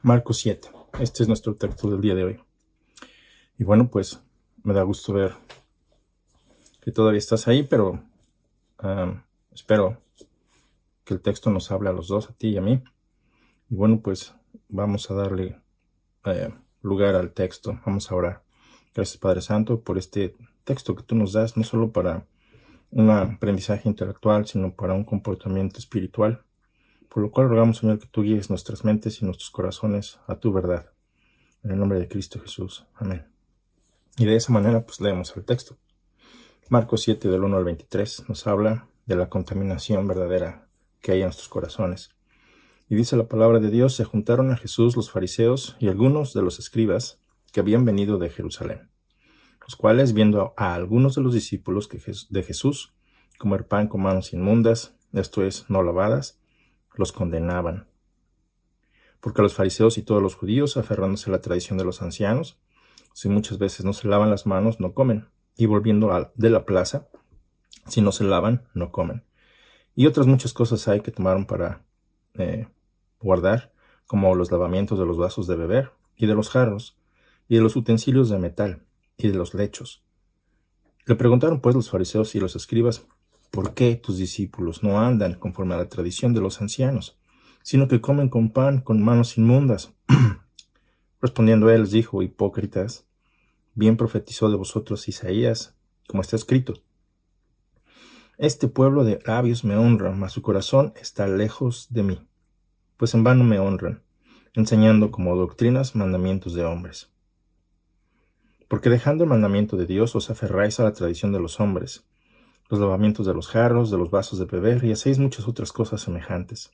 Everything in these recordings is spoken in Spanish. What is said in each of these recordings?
Marcos 7. Este es nuestro texto del día de hoy. Y bueno, pues me da gusto ver que todavía estás ahí, pero espero que el texto nos hable a los dos, a ti y a mí. Y bueno, pues vamos a darle lugar al texto. Vamos a orar. Gracias, Padre Santo, por este texto que tú nos das, no solo para un aprendizaje intelectual, sino para un comportamiento espiritual. Por lo cual rogamos, Señor, que tú guíes nuestras mentes y nuestros corazones a tu verdad. En el nombre de Cristo Jesús. Amén. Y de esa manera, pues leemos el texto. Marcos 7, del 1 al 23, nos habla de la contaminación verdadera que hay en nuestros corazones. Y dice la palabra de Dios: se juntaron a Jesús los fariseos y algunos de los escribas que habían venido de Jerusalén, los cuales, viendo a algunos de los discípulos de Jesús comer pan con manos inmundas, esto es, no lavadas, los condenaban. Porque los fariseos y todos los judíos, aferrándose a la tradición de los ancianos, si muchas veces no se lavan las manos, no comen. Y volviendo de la plaza, si no se lavan, no comen. Y otras muchas cosas hay que tomaron para guardar, como los lavamientos de los vasos de beber, y de los jarros, y de los utensilios de metal, y de los lechos. Le preguntaron pues los fariseos y los escribas: ¿por qué tus discípulos no andan conforme a la tradición de los ancianos, sino que comen con pan con manos inmundas? Respondiendo él les dijo: hipócritas, bien profetizó de vosotros Isaías, como está escrito: este pueblo de labios me honra, mas su corazón está lejos de mí, pues en vano me honran, enseñando como doctrinas mandamientos de hombres. Porque dejando el mandamiento de Dios os aferráis a la tradición de los hombres, los lavamientos de los jarros, de los vasos de beber, y hacéis muchas otras cosas semejantes.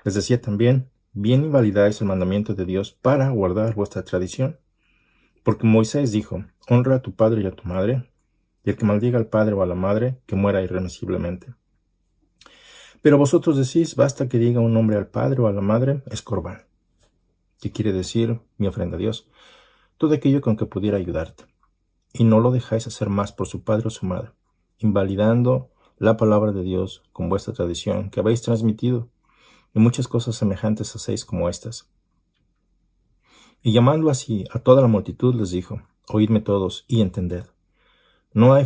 Les decía también: bien invalidáis el mandamiento de Dios para guardar vuestra tradición. Porque Moisés dijo: honra a tu padre y a tu madre, y el que maldiga al padre o a la madre, que muera irremisiblemente. Pero vosotros decís: basta que diga un hombre al padre o a la madre, es corbán, que quiere decir mi ofrenda a Dios, todo aquello con que pudiera ayudarte. Y no lo dejáis hacer más por su padre o su madre, invalidando la palabra de Dios con vuestra tradición que habéis transmitido, y muchas cosas semejantes hacéis como estas. Y llamando así a toda la multitud les dijo: oídme todos y entended. No hay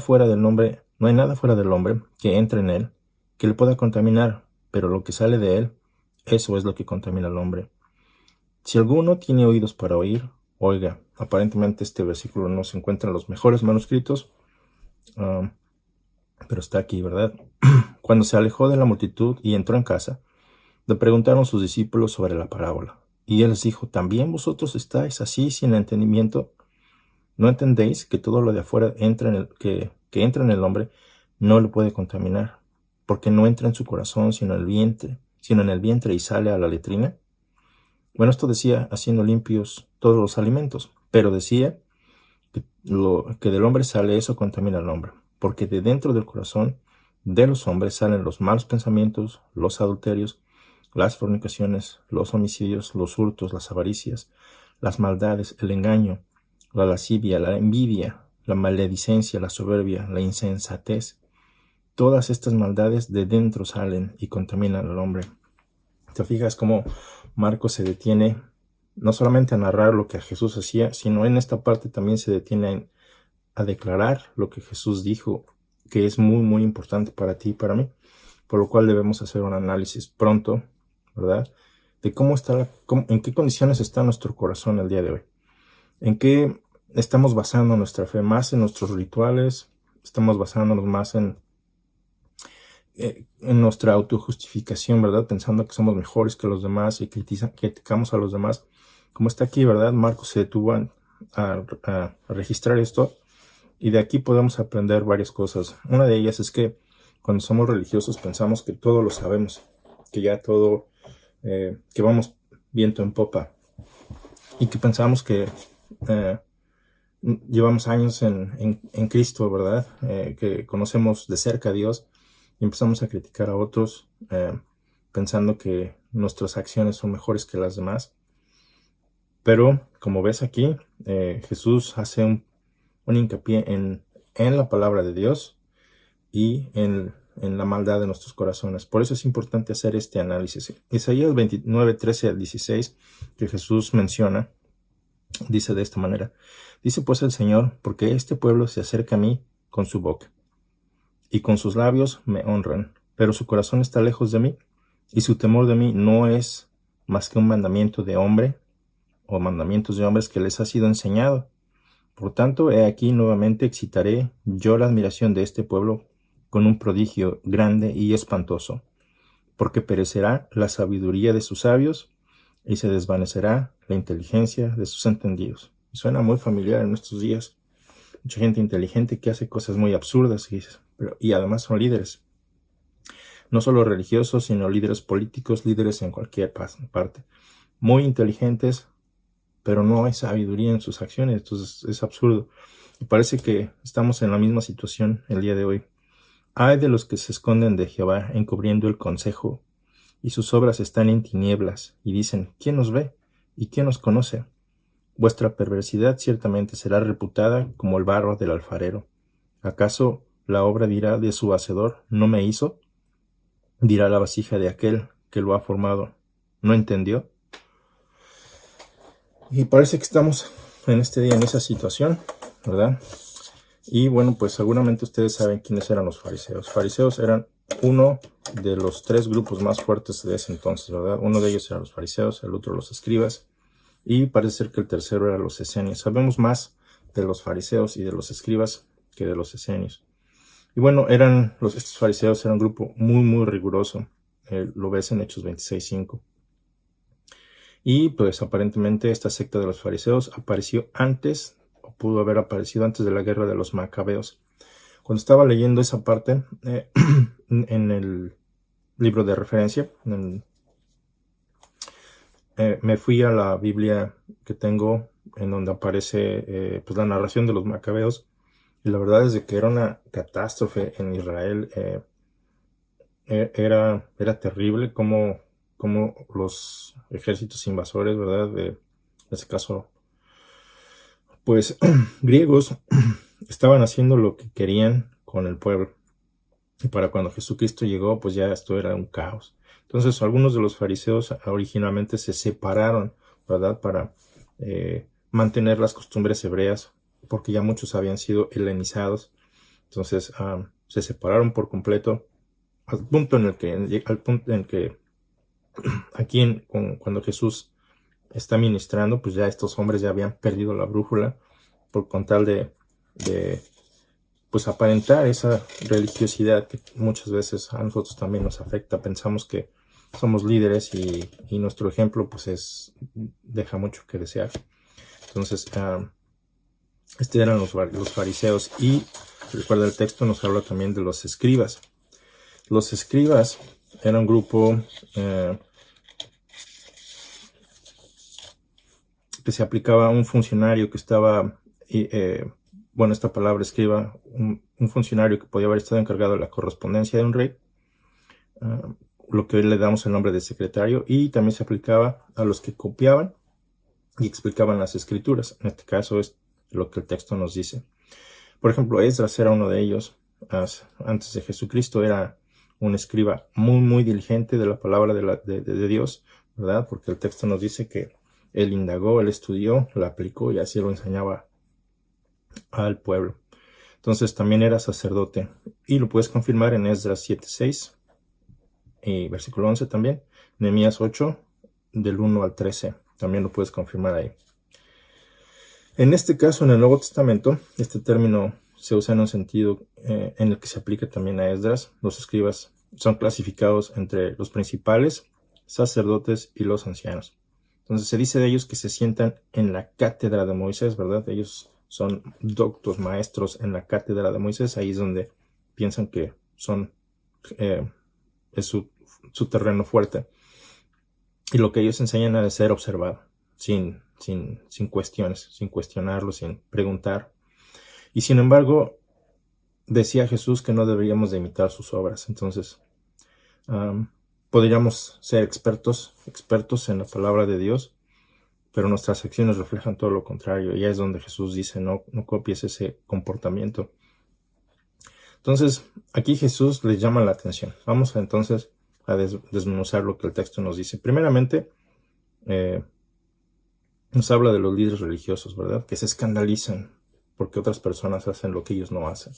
nada fuera del hombre que entre en él que le pueda contaminar, pero lo que sale de él, eso es lo que contamina al hombre. Si alguno tiene oídos para oír, oiga. Aparentemente este versículo no se encuentra en los mejores manuscritos, pero está aquí, ¿verdad? Cuando se alejó de la multitud y entró en casa, le preguntaron sus discípulos sobre la parábola. Y él les dijo: ¿también vosotros estáis así sin entendimiento? ¿No entendéis que todo lo de afuera que entra en el hombre no lo puede contaminar, porque no entra en su corazón sino en el vientre y sale a la letrina? Bueno, esto decía haciendo limpios todos los alimentos, pero decía que lo que del hombre sale, eso contamina al hombre, porque de dentro del corazón de los hombres salen los malos pensamientos, los adulterios, las fornicaciones, los homicidios, los hurtos, las avaricias, las maldades, el engaño, la lascivia, la envidia, la maledicencia, la soberbia, la insensatez. Todas estas maldades de dentro salen y contaminan al hombre. ¿Te fijas cómo Marcos se detiene no solamente a narrar lo que Jesús hacía, sino en esta parte también se detiene a declarar lo que Jesús dijo, que es muy, muy importante para ti y para mí, por lo cual debemos hacer un análisis pronto, ¿verdad?, de en qué condiciones está nuestro corazón el día de hoy. ¿En qué estamos basando nuestra fe? ¿Más en nuestros rituales? ¿Estamos basándonos más en nuestra autojustificación, ¿verdad?, pensando que somos mejores que los demás y criticamos a los demás? Como está aquí, ¿verdad? Marcos se detuvo a registrar esto, y de aquí podemos aprender varias cosas. Una de ellas es que cuando somos religiosos pensamos que todo lo sabemos, que ya todo, que vamos viento en popa, y que pensamos que llevamos años en Cristo, ¿verdad? Que conocemos de cerca a Dios, y empezamos a criticar a otros pensando que nuestras acciones son mejores que las demás. Pero como ves aquí, Jesús hace un hincapié en la palabra de Dios y en en la maldad de nuestros corazones. Por eso es importante hacer este análisis. Isaías 29, 13 al 16, que Jesús menciona, dice de esta manera: dice pues el Señor, porque este pueblo se acerca a mí con su boca, y con sus labios me honran, pero su corazón está lejos de mí, y su temor de mí no es más que un mandamiento de hombre, o mandamientos de hombres que les ha sido enseñado. Por tanto, he aquí nuevamente excitaré yo la admiración de este pueblo con un prodigio grande y espantoso, porque perecerá la sabiduría de sus sabios y se desvanecerá la inteligencia de sus entendidos. Y suena muy familiar en nuestros días. Mucha gente inteligente que hace cosas muy absurdas y además son líderes. No solo religiosos, sino líderes políticos, líderes en cualquier parte. Muy inteligentes, pero no hay sabiduría en sus acciones. Entonces es absurdo. Y parece que estamos en la misma situación el día de hoy. Ay de los que se esconden de Jehová, encubriendo el consejo, y sus obras están en tinieblas, y dicen: ¿quién nos ve? ¿Y quién nos conoce? Vuestra perversidad ciertamente será reputada como el barro del alfarero. ¿Acaso la obra dirá de su hacedor: no me hizo? Dirá la vasija de aquel que lo ha formado: ¿no entendió? Y parece que estamos en este día en esa situación, ¿verdad? Y bueno, pues seguramente ustedes saben quiénes eran los fariseos. Los fariseos eran uno de los 3 grupos más fuertes de ese entonces, ¿verdad? Uno de ellos eran los fariseos, el otro los escribas, y parece ser que el tercero era los esenios. Sabemos más de los fariseos y de los escribas que de los esenios. Y bueno, estos fariseos eran un grupo muy, muy riguroso. Lo ves en Hechos 26:5. Y pues aparentemente esta secta de los fariseos apareció antes, o pudo haber aparecido antes de la guerra de los macabeos. Cuando estaba leyendo esa parte en el libro de referencia, me fui a la Biblia que tengo, en donde aparece pues la narración de los macabeos, y la verdad es de que era una catástrofe en Israel. Era terrible como los ejércitos invasores, ¿verdad? En este caso, pues griegos, estaban haciendo lo que querían con el pueblo. Y para cuando Jesucristo llegó, pues ya esto era un caos. Entonces, algunos de los fariseos originalmente se separaron, ¿verdad? Para mantener las costumbres hebreas, porque ya muchos habían sido helenizados. Entonces, se separaron por completo, al punto en que aquí cuando Jesús está ministrando, pues ya estos hombres ya habían perdido la brújula con tal de pues aparentar esa religiosidad que muchas veces a nosotros también nos afecta. Pensamos que somos líderes y nuestro ejemplo pues deja mucho que desear. Entonces, eran los fariseos, y recuerda, el texto nos habla también de los escribas. Los escribas eran un grupo que se aplicaba a un funcionario que estaba, bueno, esta palabra escriba, un funcionario que podía haber estado encargado de la correspondencia de un rey, lo que hoy le damos el nombre de secretario, y también se aplicaba a los que copiaban y explicaban las escrituras. En este caso es lo que el texto nos dice. Por ejemplo, Esdras era uno de ellos. Antes de Jesucristo era un escriba muy, muy diligente de la palabra de Dios, ¿verdad? Porque el texto nos dice que él indagó, él estudió, la aplicó y así lo enseñaba al pueblo. Entonces también era sacerdote, y lo puedes confirmar en Esdras 7:6 y versículo 11 también. Nehemías 8 del 1 al 13 también lo puedes confirmar ahí. En este caso, en el Nuevo Testamento, este término se usa en un sentido en el que se aplica también a Esdras. Los escribas son clasificados entre los principales, sacerdotes y los ancianos. Entonces se dice de ellos que se sientan en la cátedra de Moisés, ¿verdad? Ellos son doctos, maestros en la cátedra de Moisés. Ahí es donde piensan que es su terreno fuerte. Y lo que ellos enseñan ha de ser observado, sin cuestiones, sin cuestionarlo, sin preguntar. Y sin embargo, decía Jesús que no deberíamos de imitar sus obras. Entonces, podríamos ser expertos en la palabra de Dios, pero nuestras acciones reflejan todo lo contrario. Y ahí es donde Jesús dice: no copies ese comportamiento. Entonces, aquí Jesús les llama la atención. Vamos entonces a desmenuzar lo que el texto nos dice. Primeramente, nos habla de los líderes religiosos, ¿verdad? Que se escandalizan porque otras personas hacen lo que ellos no hacen.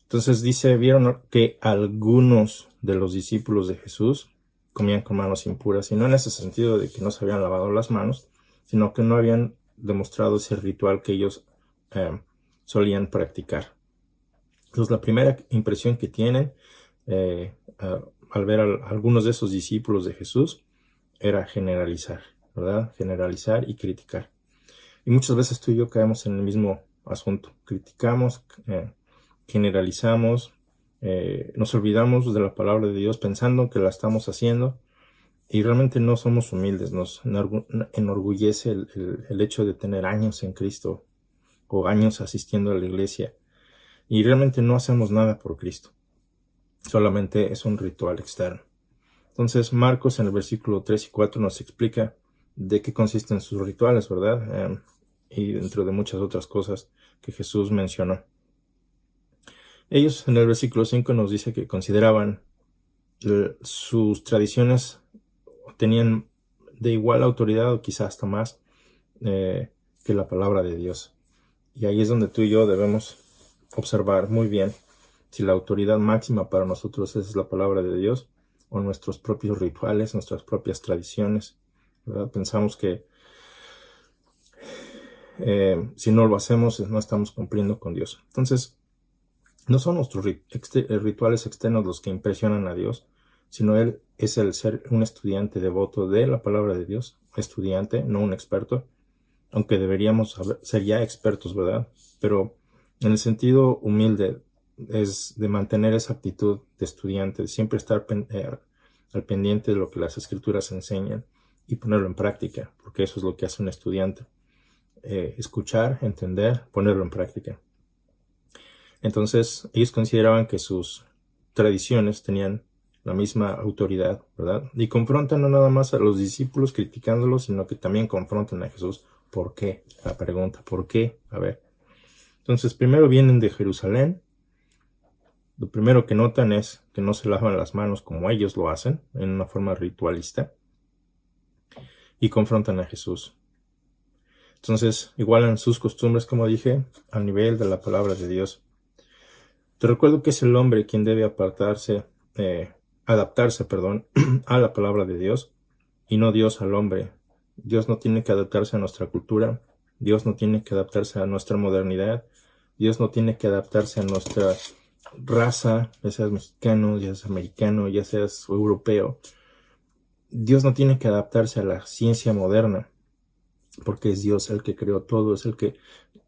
Entonces dice, vieron que algunos de los discípulos de Jesús comían con manos impuras, y no en ese sentido de que no se habían lavado las manos, sino que no habían demostrado ese ritual que ellos solían practicar. Entonces la primera impresión que tienen al ver a algunos de esos discípulos de Jesús era generalizar, ¿verdad? Generalizar y criticar. Y muchas veces tú y yo caemos en el mismo asunto. Criticamos, generalizamos, nos olvidamos de la palabra de Dios pensando que la estamos haciendo y realmente no somos humildes. Nos enorgullece el hecho de tener años en Cristo o años asistiendo a la iglesia y realmente no hacemos nada por Cristo. Solamente es un ritual externo. Entonces Marcos en el versículo 3 y 4 nos explica de qué consisten sus rituales, ¿verdad? Y dentro de muchas otras cosas que Jesús mencionó. Ellos en el versículo 5 nos dice que consideraban sus tradiciones tenían de igual autoridad o quizás hasta más que la palabra de Dios. Y ahí es donde tú y yo debemos observar muy bien si la autoridad máxima para nosotros es la palabra de Dios o nuestros propios rituales, nuestras propias tradiciones, ¿verdad? Pensamos que si no lo hacemos no estamos cumpliendo con Dios. Entonces, no son nuestros rituales externos los que impresionan a Dios, sino Él es el ser un estudiante devoto de la palabra de Dios, estudiante, no un experto, aunque deberíamos ser ya expertos, ¿verdad? Pero en el sentido humilde es de mantener esa actitud de estudiante, de siempre estar al pendiente de lo que las escrituras enseñan y ponerlo en práctica, porque eso es lo que hace un estudiante. Escuchar, entender, ponerlo en práctica. Entonces, ellos consideraban que sus tradiciones tenían la misma autoridad, ¿verdad? Y confrontan no nada más a los discípulos criticándolos, sino que también confrontan a Jesús. ¿Por qué? La pregunta, ¿por qué? A ver. Entonces, primero vienen de Jerusalén. Lo primero que notan es que no se lavan las manos como ellos lo hacen, en una forma ritualista. Y confrontan a Jesús. Entonces, igualan sus costumbres, como dije, al nivel de la palabra de Dios. Te recuerdo que es el hombre quien debe adaptarse, a la palabra de Dios y no Dios al hombre. Dios no tiene que adaptarse a nuestra cultura, Dios no tiene que adaptarse a nuestra modernidad, Dios no tiene que adaptarse a nuestra raza, ya seas mexicano, ya seas americano, ya seas europeo. Dios no tiene que adaptarse a la ciencia moderna, porque es Dios el que creó todo, es el que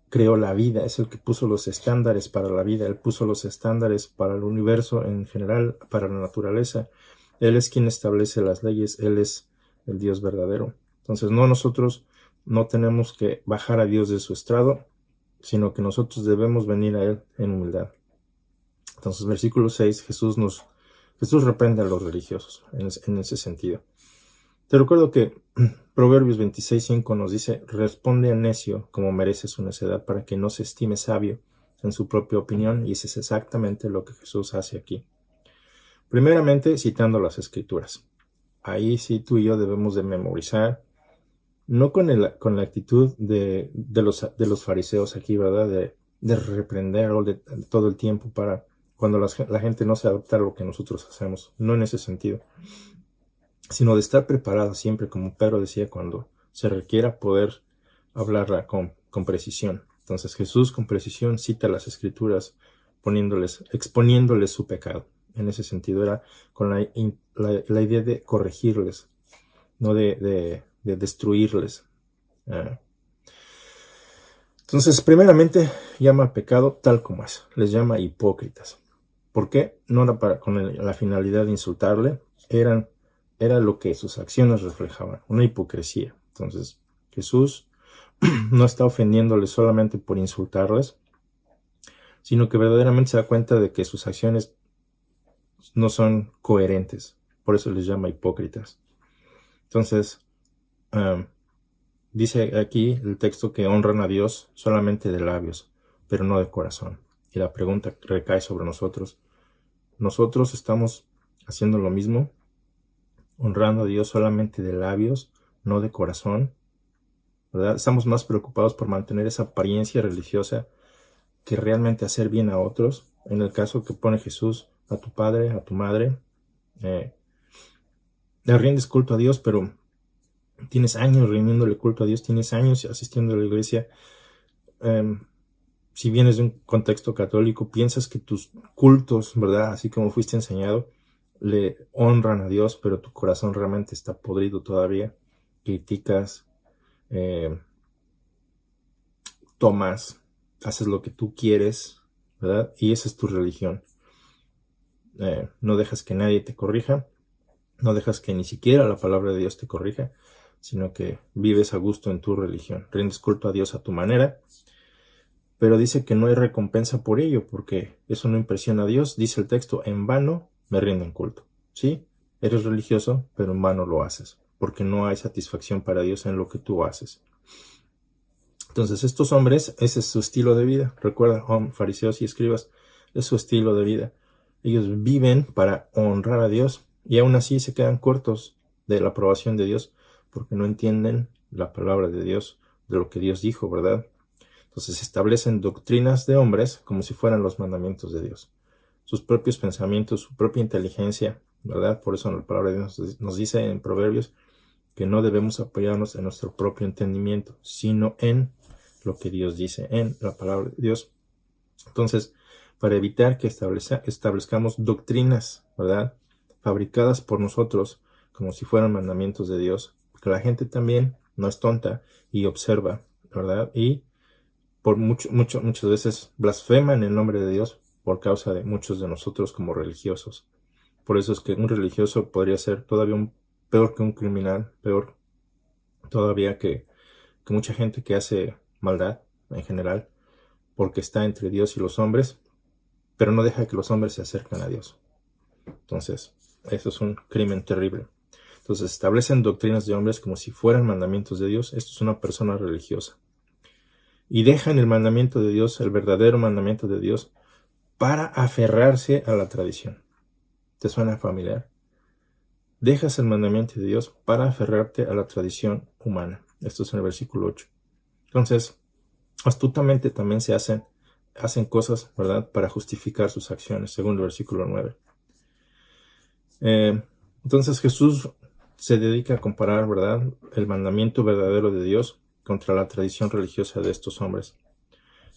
creó la vida, es el que puso los estándares para la vida, Él puso los estándares para el universo en general, para la naturaleza. Él es quien establece las leyes, Él es el Dios verdadero. Entonces nosotros no tenemos que bajar a Dios de su estrado, sino que nosotros debemos venir a Él en humildad. Entonces, versículo 6, Jesús reprende a los religiosos en ese sentido. Te recuerdo que Proverbios 26:5 nos dice, responde al necio como merece su necedad para que no se estime sabio en su propia opinión, y eso es exactamente lo que Jesús hace aquí. Primeramente, citando las Escrituras. Ahí sí tú y yo debemos de memorizar, no con la actitud de los fariseos aquí, ¿verdad? De reprender todo el tiempo para cuando la gente no se adapta a lo que nosotros hacemos. No en ese sentido, sino de estar preparado siempre, como Pedro decía, cuando se requiera poder hablarla con precisión. Entonces Jesús con precisión cita las Escrituras, exponiéndoles su pecado. En ese sentido era con la idea de corregirles, no de destruirles. Entonces, primeramente, llama al pecado tal como es. Les llama hipócritas. ¿Por qué? No era con la finalidad de insultarle, era lo que sus acciones reflejaban, una hipocresía. Entonces, Jesús no está ofendiéndoles solamente por insultarles, sino que verdaderamente se da cuenta de que sus acciones no son coherentes. Por eso les llama hipócritas. Entonces, dice aquí el texto que honran a Dios solamente de labios, pero no de corazón. Y la pregunta recae sobre nosotros. ¿Nosotros estamos haciendo lo mismo? ¿Honrando a Dios solamente de labios, no de corazón? ¿Verdad? Estamos más preocupados por mantener esa apariencia religiosa que realmente hacer bien a otros. En el caso que pone Jesús, a tu padre, a tu madre, le rindes culto a Dios, pero tienes años rindiéndole culto a Dios, tienes años asistiendo a la iglesia. Si vienes de un contexto católico, piensas que tus cultos, ¿verdad? Así como fuiste enseñado, le honran a Dios, pero tu corazón realmente está podrido todavía. Criticas, tomas, haces lo que tú quieres, ¿verdad? Y esa es tu religión. No dejas que nadie te corrija, no dejas que ni siquiera la palabra de Dios te corrija, sino que vives a gusto en tu religión. Rindes culto a Dios a tu manera, pero dice que no hay recompensa por ello, porque eso no impresiona a Dios. Dice el texto, en vano me rinden culto. ¿Sí? Eres religioso, pero en vano lo haces, porque no hay satisfacción para Dios en lo que tú haces. Entonces, estos hombres, ese es su estilo de vida. Recuerda, fariseos y escribas, es su estilo de vida. Ellos viven para honrar a Dios y aún así se quedan cortos de la aprobación de Dios porque no entienden la palabra de Dios, de lo que Dios dijo, ¿verdad? Entonces establecen doctrinas de hombres como si fueran los mandamientos de Dios. Sus propios pensamientos, su propia inteligencia, ¿verdad? Por eso la palabra de Dios nos dice en Proverbios que no debemos apoyarnos en nuestro propio entendimiento, sino en lo que Dios dice, en la palabra de Dios. Entonces, para evitar que establezcamos doctrinas, ¿verdad? Fabricadas por nosotros como si fueran mandamientos de Dios, porque la gente también no es tonta y observa, ¿verdad? Y muchas veces blasfeman el nombre de Dios por causa de muchos de nosotros como religiosos. Por eso es que un religioso podría ser todavía peor que un criminal, peor todavía que mucha gente que hace maldad en general, porque está entre Dios y los hombres, pero no deja que los hombres se acerquen a Dios. Entonces, eso es un crimen terrible. Entonces, establecen doctrinas de hombres como si fueran mandamientos de Dios. Esto es una persona religiosa. Y dejan el mandamiento de Dios, el verdadero mandamiento de Dios, para aferrarse a la tradición. ¿Te suena familiar? Dejas el mandamiento de Dios para aferrarte a la tradición humana. Esto es en el versículo 8. Entonces, astutamente también se hacen cosas, ¿verdad?, para justificar sus acciones, según el versículo 9. Entonces Jesús se dedica a comparar, ¿verdad?, el mandamiento verdadero de Dios contra la tradición religiosa de estos hombres.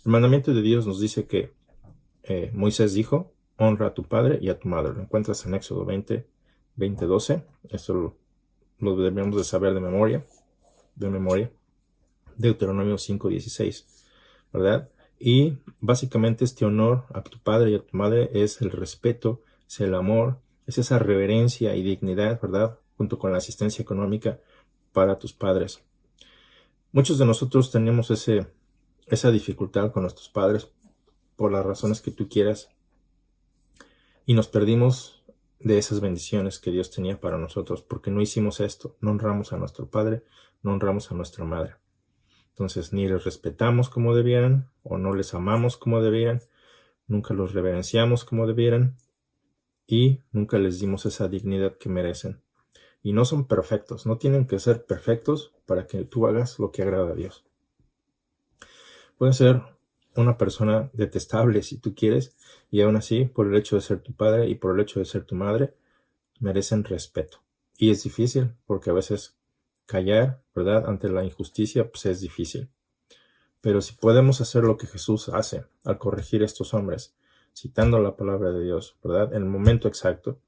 El mandamiento de Dios nos dice que Moisés dijo, honra a tu padre y a tu madre. Lo encuentras en Éxodo 20:12. Eso lo debemos de saber de memoria. Deuteronomio 5:16, ¿verdad? Y básicamente este honor a tu padre y a tu madre es el respeto, es el amor, es esa reverencia y dignidad, ¿verdad?, junto con la asistencia económica para tus padres. Muchos de nosotros tenemos esa dificultad con nuestros padres por las razones que tú quieras y nos perdimos de esas bendiciones que Dios tenía para nosotros porque no hicimos esto, no honramos a nuestro padre, no honramos a nuestra madre. Entonces ni les respetamos como debieran o no les amamos como debieran, nunca los reverenciamos como debieran y nunca les dimos esa dignidad que merecen. Y no son perfectos, no tienen que ser perfectos para que tú hagas lo que agrada a Dios. Pueden ser una persona detestable si tú quieres y aún así, por el hecho de ser tu padre y por el hecho de ser tu madre, merecen respeto. Y es difícil porque a veces callar, ¿verdad?, ante la injusticia, pues es difícil. Pero si podemos hacer lo que Jesús hace al corregir a estos hombres, citando la palabra de Dios, ¿verdad?, en el momento exacto,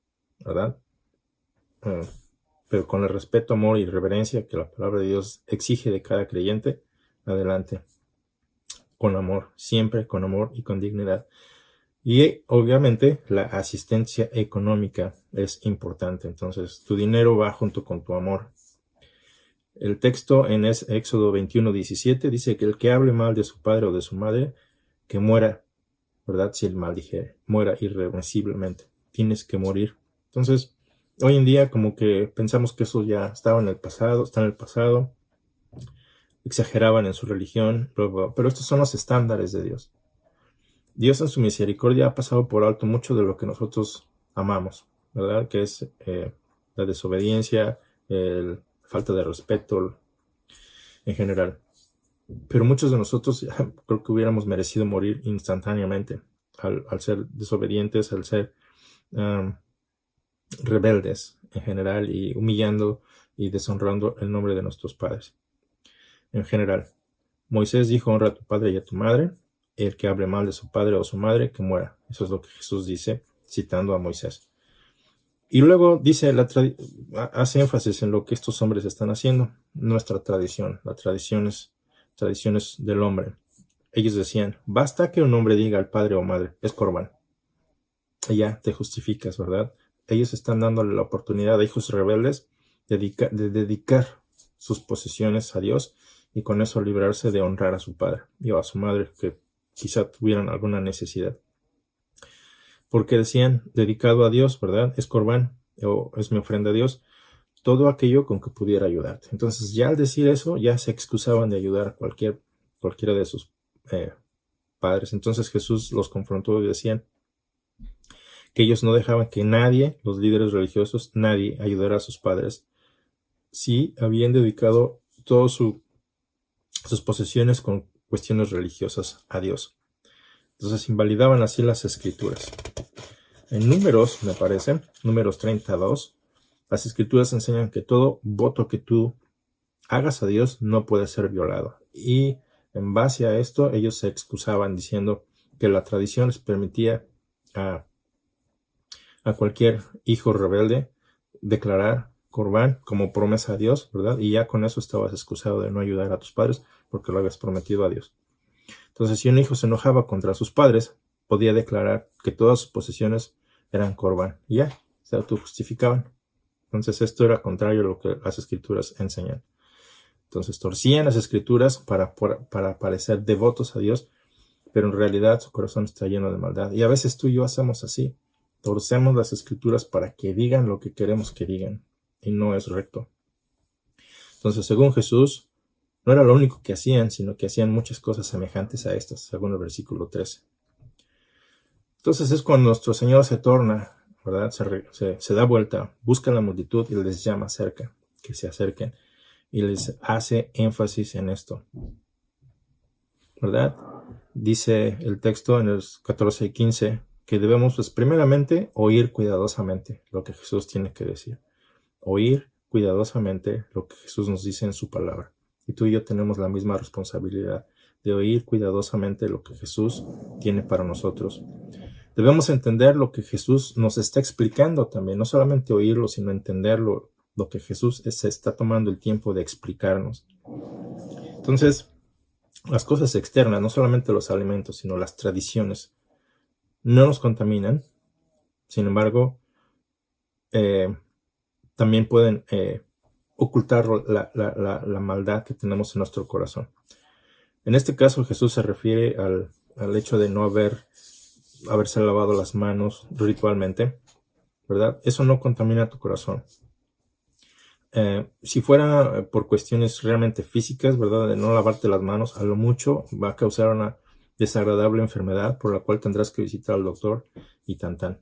¿verdad?, pero con el respeto, amor y reverencia que la palabra de Dios exige de cada creyente, adelante, con amor, siempre con amor y con dignidad. Y obviamente la asistencia económica es importante, entonces tu dinero va junto con tu amor. El texto en Éxodo 21:17 dice que el que hable mal de su padre o de su madre, que muera, ¿verdad?, si el maldijere, muera irreversiblemente, tienes que morir. Entonces, hoy en día como que pensamos que eso ya estaba en el pasado, está en el pasado, exageraban en su religión, pero estos son los estándares de Dios. Dios en su misericordia ha pasado por alto mucho de lo que nosotros amamos, ¿verdad? Que es la desobediencia, falta de respeto en general. Pero muchos de nosotros creo que hubiéramos merecido morir instantáneamente al ser desobedientes, al ser rebeldes en general y humillando y deshonrando el nombre de nuestros padres. En general, Moisés dijo: honra a tu padre y a tu madre. El que hable mal de su padre o su madre, que muera. Eso es lo que Jesús dice, citando a Moisés. Y luego dice, hace énfasis en lo que estos hombres están haciendo. Nuestra tradición, las tradiciones del hombre. Ellos decían: basta que un hombre diga al padre o madre, es Corbán. Y ya te justificas, ¿verdad? Ellos están dándole la oportunidad a hijos rebeldes de dedicar sus posesiones a Dios y con eso librarse de honrar a su padre y a su madre, que quizá tuvieran alguna necesidad. Porque decían, dedicado a Dios, ¿verdad? Es Corbán, o es mi ofrenda a Dios, todo aquello con que pudiera ayudarte. Entonces, ya al decir eso, ya se excusaban de ayudar a cualquiera de sus padres. Entonces Jesús los confrontó y decían que ellos no dejaban que nadie, los líderes religiosos, nadie ayudara a sus padres si habían dedicado todas sus posesiones con cuestiones religiosas a Dios. Entonces invalidaban así las escrituras. En Números, me parece, Números 32, las escrituras enseñan que todo voto que tú hagas a Dios no puede ser violado. Y en base a esto, ellos se excusaban diciendo que la tradición les permitía a cualquier hijo rebelde declarar Corbán como promesa a Dios, ¿verdad? Y ya con eso estabas excusado de no ayudar a tus padres porque lo habías prometido a Dios. Entonces, si un hijo se enojaba contra sus padres, podía declarar que todas sus posesiones eran Corbán. Y ya, se autojustificaban. Entonces, esto era contrario a lo que las escrituras enseñan. Entonces, torcían las escrituras para parecer devotos a Dios, pero en realidad su corazón está lleno de maldad. Y a veces tú y yo hacemos así. Torcemos las escrituras para que digan lo que queremos que digan. Y no es recto. Entonces, según Jesús, no era lo único que hacían, sino que hacían muchas cosas semejantes a estas, según el versículo 13. Entonces es cuando nuestro Señor se torna, ¿verdad? Se da vuelta, busca a la multitud y les llama cerca, que se acerquen, y les hace énfasis en esto, ¿verdad? Dice el texto en los 14 y 15 que debemos, pues, primeramente, oír cuidadosamente lo que Jesús tiene que decir. Oír cuidadosamente lo que Jesús nos dice en su palabra. Y tú y yo tenemos la misma responsabilidad de oír cuidadosamente lo que Jesús tiene para nosotros. Debemos entender lo que Jesús nos está explicando también, no solamente oírlo, sino entenderlo, lo que Jesús se está tomando el tiempo de explicarnos. Entonces, las cosas externas, no solamente los alimentos, sino las tradiciones, no nos contaminan. Sin embargo, también pueden ocultar la maldad que tenemos en nuestro corazón. En este caso, Jesús se refiere al hecho de no haberse lavado las manos ritualmente, ¿verdad? Eso no contamina tu corazón. Si fuera por cuestiones realmente físicas, ¿verdad? De no lavarte las manos, a lo mucho va a causar una desagradable enfermedad por la cual tendrás que visitar al doctor y tan.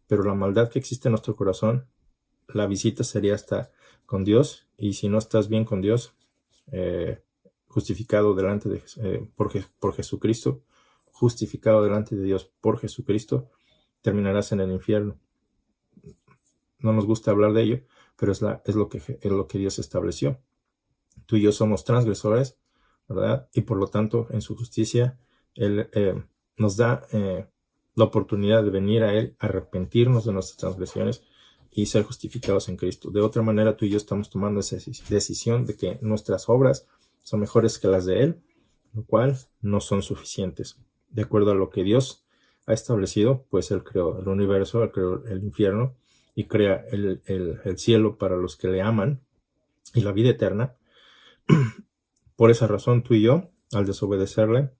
Pero la maldad que existe en nuestro corazón, la visita sería hasta con Dios, y si no estás bien con Dios, justificado delante de por Jesucristo, justificado delante de Dios por Jesucristo, terminarás en el infierno. No nos gusta hablar de ello, pero es lo que Dios estableció. Tú y yo somos transgresores, ¿verdad? Y por lo tanto, en su justicia, Él nos da la oportunidad de venir a Él, arrepentirnos de nuestras transgresiones y ser justificados en Cristo. De otra manera, tú y yo estamos tomando esa decisión de que nuestras obras son mejores que las de Él, lo cual no son suficientes. De acuerdo a lo que Dios ha establecido, pues Él creó el universo, Él creó el infierno y crea el cielo para los que le aman y la vida eterna. Por esa razón, tú y yo, al desobedecerle,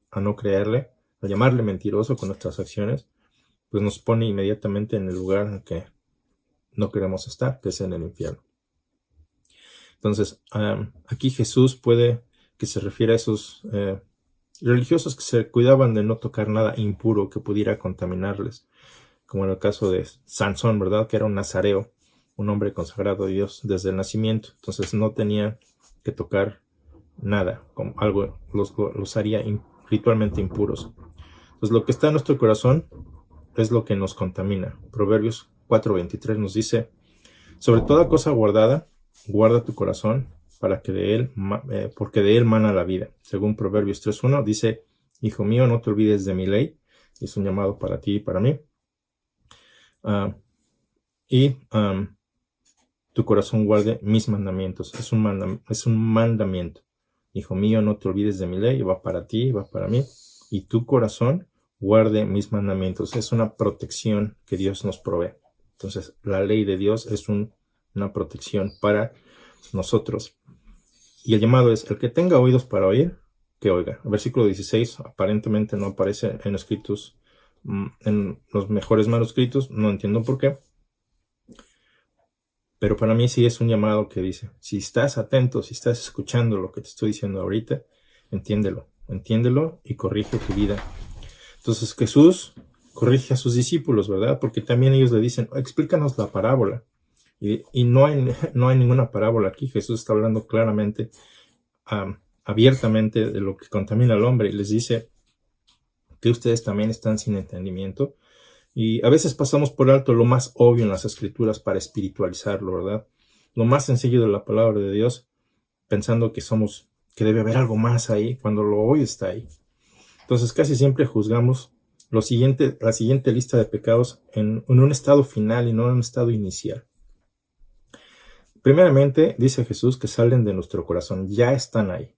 a no creerle, a llamarle mentiroso con nuestras acciones, pues nos pone inmediatamente en el lugar en que no queremos estar, que es en el infierno. Entonces, aquí Jesús que se refiere a esos religiosos que se cuidaban de no tocar nada impuro que pudiera contaminarles, como en el caso de Sansón, ¿verdad? Que era un nazareo, un hombre consagrado a Dios desde el nacimiento. Entonces no tenía que tocar nada, como algo los haría ritualmente impuros. Entonces lo que está en nuestro corazón es lo que nos contamina. Proverbios 4:23 nos dice: sobre toda cosa guardada, guarda tu corazón, para que porque de él mana la vida. Según Proverbios 3:1 dice: hijo mío, no te olvides de mi ley. Es un llamado para ti y para mí. Tu corazón guarde mis mandamientos. Es un mandamiento. Hijo mío, no te olvides de mi ley. Va para ti, va para mí. Y tu corazón guarde mis mandamientos. Es una protección que Dios nos provee. Entonces, la ley de Dios es una protección para nosotros. Y el llamado es: el que tenga oídos para oír, que oiga. El versículo 16 aparentemente no aparece en escritos, en los mejores manuscritos. No entiendo por qué. Pero para mí sí es un llamado que dice: si estás atento, si estás escuchando lo que te estoy diciendo ahorita, entiéndelo y corrige tu vida. Entonces Jesús corrige a sus discípulos, ¿verdad? Porque también ellos le dicen: explícanos la parábola. Y no hay ninguna parábola aquí. Jesús está hablando claramente, abiertamente, de lo que contamina al hombre, y les dice que ustedes también están sin entendimiento. Y a veces pasamos por alto lo más obvio en las escrituras para espiritualizarlo, ¿verdad? Lo más sencillo de la palabra de Dios, pensando que debe haber algo más ahí, cuando lo hoy está ahí. Entonces casi siempre juzgamos la siguiente lista de pecados en un estado final y no en un estado inicial. Primeramente, dice Jesús que salen de nuestro corazón, ya están ahí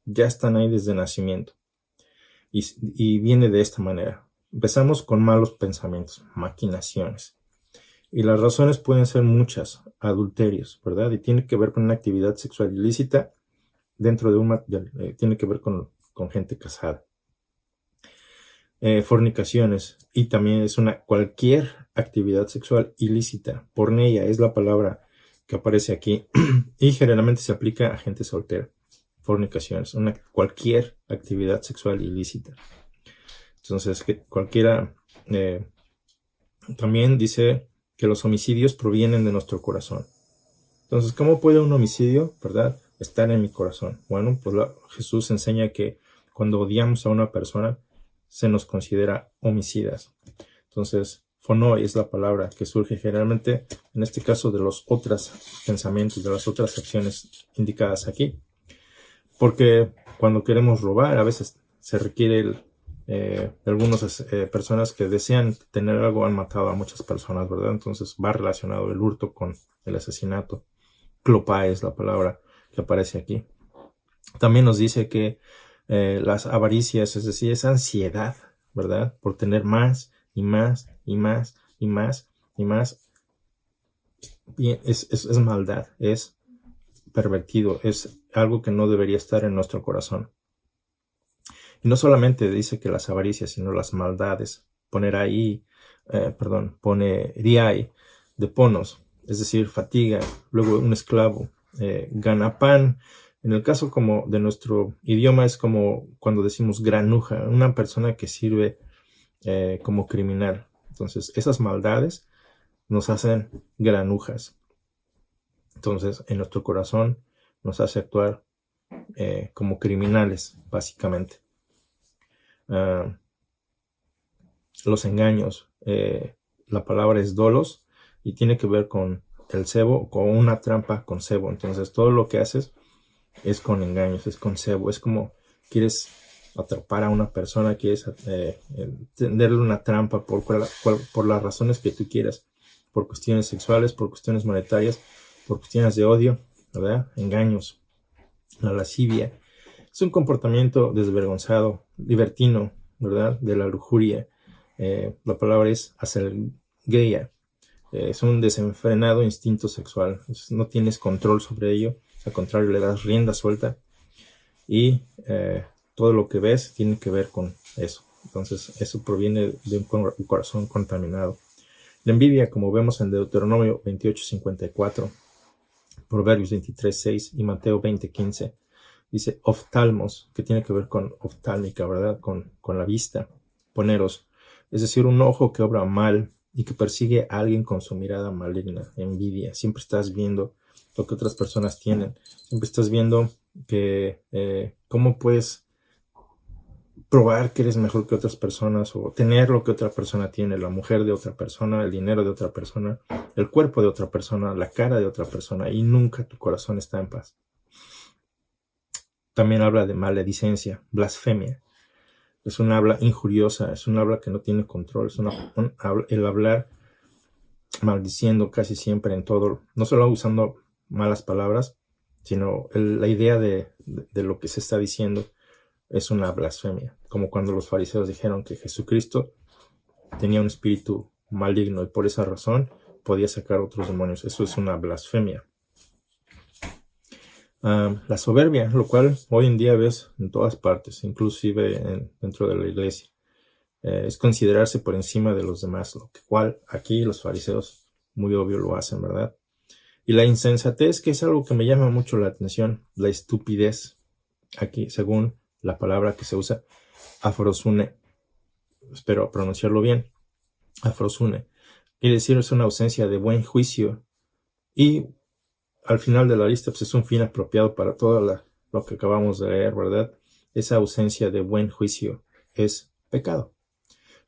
desde el nacimiento. Y viene de esta manera. Empezamos con malos pensamientos, maquinaciones. Y las razones pueden ser muchas: adulterios, ¿verdad? Y tiene que ver con una actividad sexual ilícita dentro de tiene que ver con gente casada. Fornicaciones, y también es cualquier actividad sexual ilícita. Porneia es la palabra que aparece aquí y generalmente se aplica a gente soltera. Fornicaciones, cualquier actividad sexual ilícita. Entonces, cualquiera. También dice que los homicidios provienen de nuestro corazón. Entonces, ¿cómo puede un homicidio, verdad, estar en mi corazón? Bueno, pues Jesús enseña que cuando odiamos a una persona, se nos considera homicidas. Entonces, phonoi es la palabra que surge generalmente, en este caso, de los otros pensamientos, de las otras acciones indicadas aquí. Porque cuando queremos robar, a veces se requiere algunas personas que desean tener algo han matado a muchas personas, ¿verdad? Entonces va relacionado el hurto con el asesinato. Clopa es la palabra que aparece aquí. También nos dice que las avaricias, es decir, esa ansiedad, ¿verdad? Por tener más y más y más y más y más. Y es maldad, es pervertido, es algo que no debería estar en nuestro corazón. Y no solamente dice que las avaricias, sino las maldades. Pone riai de ponos, es decir, fatiga. Luego un esclavo, ganapán. En el caso como de nuestro idioma es como cuando decimos granuja, una persona que sirve como criminal. Entonces esas maldades nos hacen granujas. Entonces en nuestro corazón nos hace actuar como criminales, básicamente. Los engaños, la palabra es dolos y tiene que ver con el cebo, con una trampa con cebo. Entonces todo lo que haces es con engaños, es con cebo. Es como quieres atrapar a una persona, quieres tenderle una trampa por las razones que tú quieras, por cuestiones sexuales, por cuestiones monetarias, por cuestiones de odio, ¿verdad? Engaños. La lascivia es un comportamiento desvergonzado, libertino, ¿verdad? De la lujuria. La palabra es aselgeia. Es un desenfrenado instinto sexual. No tienes control sobre ello. Al contrario, le das rienda suelta. Y todo lo que ves tiene que ver con eso. Entonces, eso proviene de un corazón contaminado. La envidia, como vemos en Deuteronomio 28:54, Proverbios 23:6 y Mateo 20:15, Dice oftalmos, que tiene que ver con oftálmica, ¿verdad? Con la vista. Poneros, es decir, un ojo que obra mal y que persigue a alguien con su mirada maligna, envidia. Siempre estás viendo lo que otras personas tienen. Siempre estás viendo que cómo puedes probar que eres mejor que otras personas o tener lo que otra persona tiene, la mujer de otra persona, el dinero de otra persona, el cuerpo de otra persona, la cara de otra persona, y nunca tu corazón está en paz. También habla de maledicencia, blasfemia. Es un habla injuriosa, es un habla que no tiene control, es el hablar maldiciendo casi siempre en todo, no solo usando malas palabras, sino la idea de lo que se está diciendo es una blasfemia, como cuando los fariseos dijeron que Jesucristo tenía un espíritu maligno y por esa razón podía sacar otros demonios. Eso es una blasfemia. La soberbia, lo cual hoy en día ves en todas partes, inclusive dentro de la iglesia, es considerarse por encima de los demás, lo cual aquí los fariseos muy obvio lo hacen, ¿verdad? Y la insensatez, que es algo que me llama mucho la atención, la estupidez, aquí según la palabra que se usa, afrosune, espero pronunciarlo bien, afrosune, quiere decir es una ausencia de buen juicio, y al final de la lista pues es un fin apropiado para todo lo que acabamos de leer, ¿verdad? Esa ausencia de buen juicio es pecado,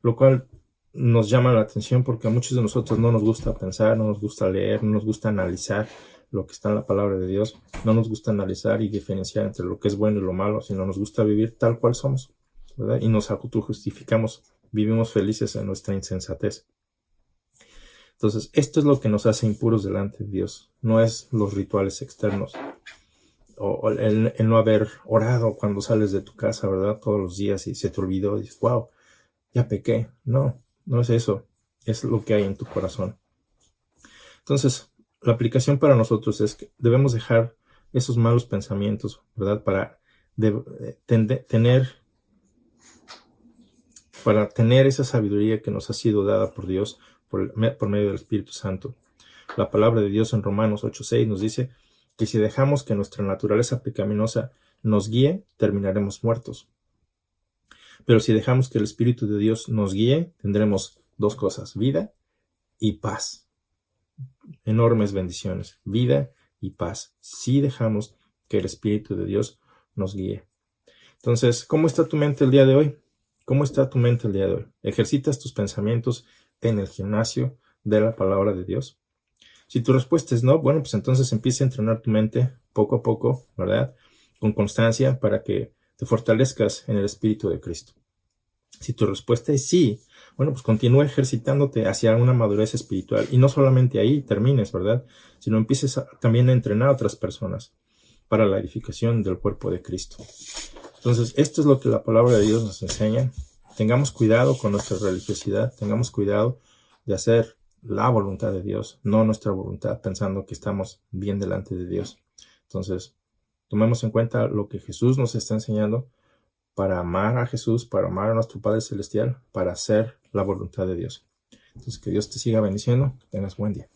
lo cual nos llama la atención porque a muchos de nosotros no nos gusta pensar, no nos gusta leer, no nos gusta analizar lo que está en la palabra de Dios, no nos gusta analizar y diferenciar entre lo que es bueno y lo malo, sino nos gusta vivir tal cual somos, ¿verdad? Y nos autojustificamos, vivimos felices en nuestra insensatez. Entonces, esto es lo que nos hace impuros delante de Dios, no es los rituales externos, o el no haber orado cuando sales de tu casa, ¿verdad? Todos los días y se te olvidó y dices, wow, ya pequé. No, no es eso, es lo que hay en tu corazón. Entonces, la aplicación para nosotros es que debemos dejar esos malos pensamientos, ¿verdad? Para tener esa sabiduría que nos ha sido dada por Dios por medio del Espíritu Santo. La palabra de Dios en Romanos 8:6 nos dice que si dejamos que nuestra naturaleza pecaminosa nos guíe, terminaremos muertos. Pero si dejamos que el Espíritu de Dios nos guíe, tendremos dos cosas, vida y paz. Enormes bendiciones, vida y paz, si dejamos que el Espíritu de Dios nos guíe. Entonces, ¿cómo está tu mente el día de hoy? ¿Cómo está tu mente el día de hoy? ¿Ejercitas tus pensamientos en el gimnasio de la palabra de Dios? Si tu respuesta es no, bueno, pues entonces empieza a entrenar tu mente poco a poco, ¿verdad? Con constancia para que te fortalezcas en el Espíritu de Cristo. Si tu respuesta es sí, bueno, pues continúa ejercitándote hacia una madurez espiritual. Y no solamente ahí termines, ¿verdad? Sino empieces también a entrenar a otras personas para la edificación del cuerpo de Cristo. Entonces, esto es lo que la palabra de Dios nos enseña. Tengamos cuidado con nuestra religiosidad, tengamos cuidado de hacer la voluntad de Dios, no nuestra voluntad, pensando que estamos bien delante de Dios. Entonces, tomemos en cuenta lo que Jesús nos está enseñando para amar a Jesús, para amar a nuestro Padre Celestial, para hacer la voluntad de Dios. Entonces, que Dios te siga bendiciendo, que tengas buen día.